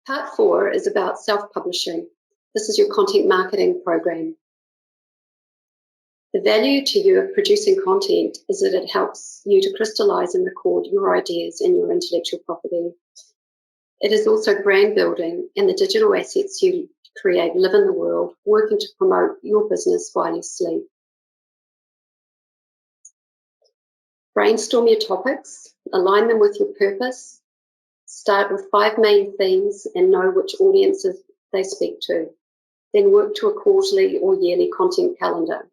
Part 4 is about self-publishing. This is your content marketing program. The value to you of producing content is that it helps you to crystallize and record your ideas and your intellectual property. It is also brand building, and the digital assets you create live in the world, working to promote your business while you sleep. Brainstorm your topics, align them with your purpose, start with 5 main themes and know which audiences they speak to. Then work to a quarterly or yearly content calendar.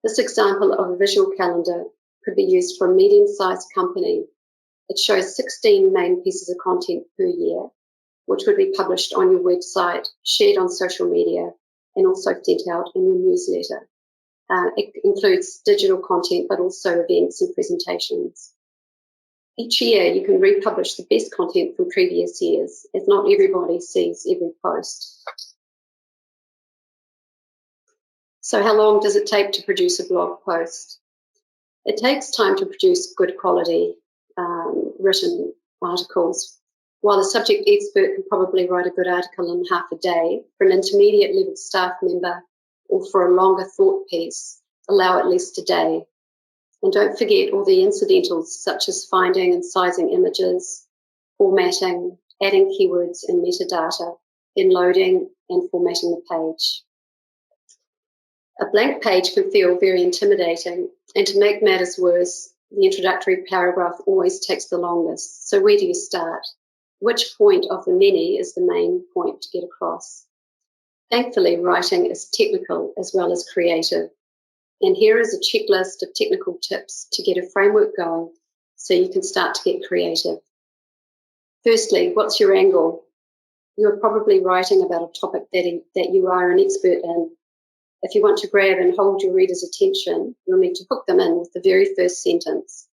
This example of a visual calendar could be used for a medium-sized company. It shows 16 main pieces of content per year, which would be published on your website, shared on social media, and also sent out in your newsletter. It includes digital content, but also events and presentations. Each year, you can republish the best content from previous years, as not everybody sees every post. So how long does it take to produce a blog post? It takes time to produce good quality written articles. While a subject expert can probably write a good article in half a day, for an intermediate level staff member or for a longer thought piece, allow at least a day. And don't forget all the incidentals such as finding and sizing images, formatting, adding keywords and metadata, then loading and formatting the page. A blank page can feel very intimidating, and to make matters worse, the introductory paragraph always takes the longest. So where do you start? Which point of the many is the main point to get across? Thankfully, writing is technical as well as creative. And here is a checklist of technical tips to get a framework going so you can start to get creative. Firstly, what's your angle? You're probably writing about a topic that you are an expert in. If you want to grab and hold your reader's attention, you'll need to hook them in with the very first sentence.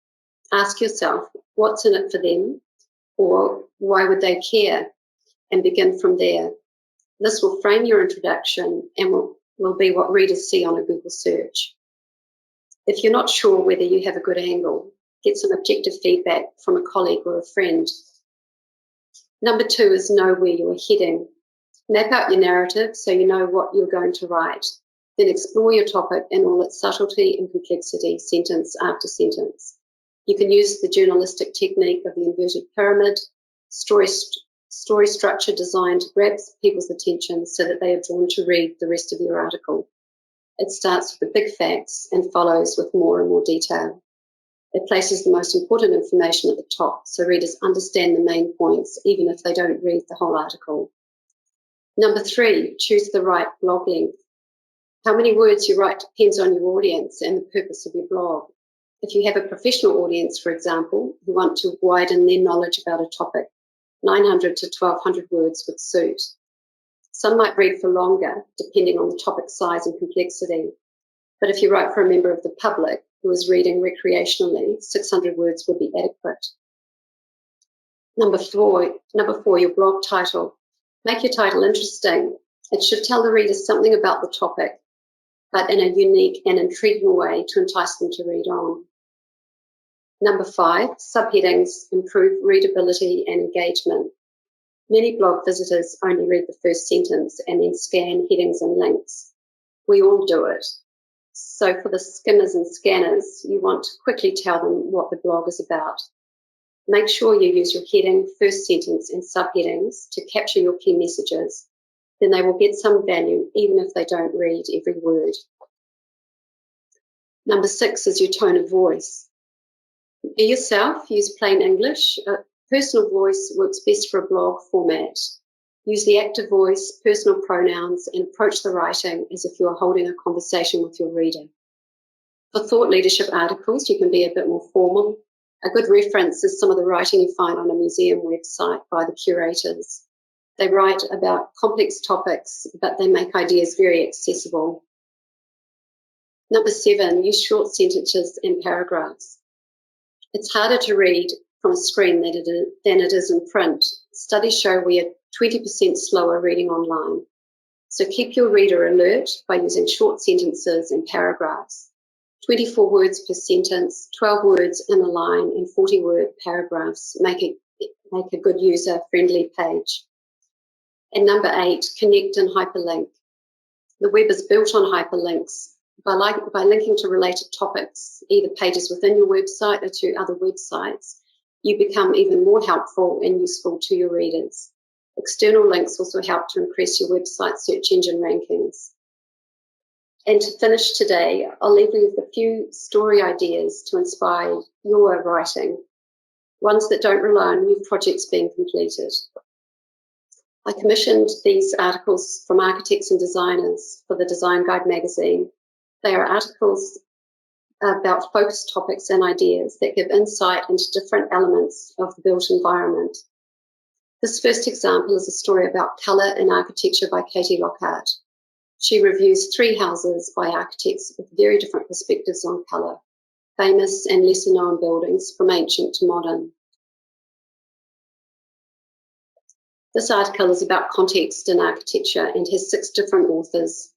Ask yourself, what's in it for them? Or why would they care? And begin from there. This will frame your introduction and will be what readers see on a Google search. If you're not sure whether you have a good angle, get some objective feedback from a colleague or a friend. Number 2 is know where you're heading. Map out your narrative so you know what you're going to write. Then explore your topic in all its subtlety and complexity, sentence after sentence. You can use the journalistic technique of the inverted pyramid, story structure designed to grab people's attention so that they are drawn to read the rest of your article. It starts with the big facts and follows with more and more detail. It places the most important information at the top so readers understand the main points even if they don't read the whole article. Number 3, choose the right blog length. How many words you write depends on your audience and the purpose of your blog. If you have a professional audience, for example, who want to widen their knowledge about a topic, 900 to 1200 words would suit. Some might read for longer, depending on the topic size and complexity. But if you write for a member of the public who is reading recreationally, 600 words would be adequate. Number four, your blog title. Make your title interesting. It should tell the reader something about the topic, but in a unique and intriguing way to entice them to read on. Number 5, subheadings improve readability and engagement. Many blog visitors only read the first sentence and then scan headings and links. We all do it. So for the skimmers and scanners, you want to quickly tell them what the blog is about. Make sure you use your heading, first sentence and subheadings to capture your key messages. Then they will get some value even if they don't read every word. Number 6 is your tone of voice. Be yourself, use plain English. Personal voice works best for a blog format. Use the active voice, personal pronouns, and approach the writing as if you're holding a conversation with your reader. For thought leadership articles, you can be a bit more formal. A good reference is some of the writing you find on a museum website by the curators. They write about complex topics, but they make ideas very accessible. Number 7, use short sentences and paragraphs. It's harder to read from a screen than it is in print. Studies show we are 20% slower reading online. So keep your reader alert by using short sentences and paragraphs. 24 words per sentence, 12 words in a line, and 40-word paragraphs make a good user-friendly page. And number 8, connect and hyperlink. The web is built on hyperlinks. By linking to related topics, either pages within your website or to other websites, you become even more helpful and useful to your readers. External links also help to increase your website search engine rankings. And to finish today, I'll leave you with a few story ideas to inspire your writing, ones that don't rely on new projects being completed. I commissioned these articles from architects and designers for the Design Guide magazine. They are articles about focused topics and ideas that give insight into different elements of the built environment. This first example is a story about colour in architecture by Katie Lockhart. She reviews 3 houses by architects with very different perspectives on colour, famous and lesser known buildings from ancient to modern. This article is about context in architecture and has 6 different authors.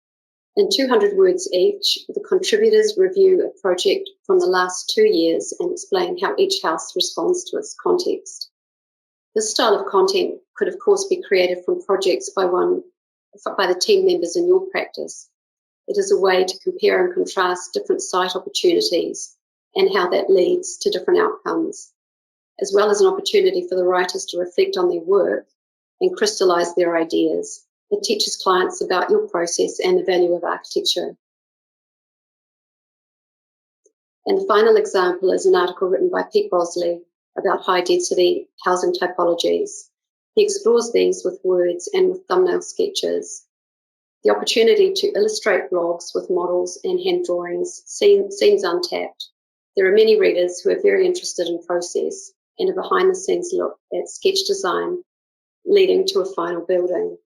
In 200 words each, the contributors review a project from the last 2 years and explain how each house responds to its context. This style of content could, of course, be created from projects by the team members in your practice. It is a way to compare and contrast different site opportunities and how that leads to different outcomes, as well as an opportunity for the writers to reflect on their work and crystallise their ideas. It teaches clients about your process and the value of architecture. And the final example is an article written by Pete Bosley about high-density housing typologies. He explores these with words and with thumbnail sketches. The opportunity to illustrate blogs with models and hand drawings seems untapped. There are many readers who are very interested in process and a behind-the-scenes look at sketch design leading to a final building.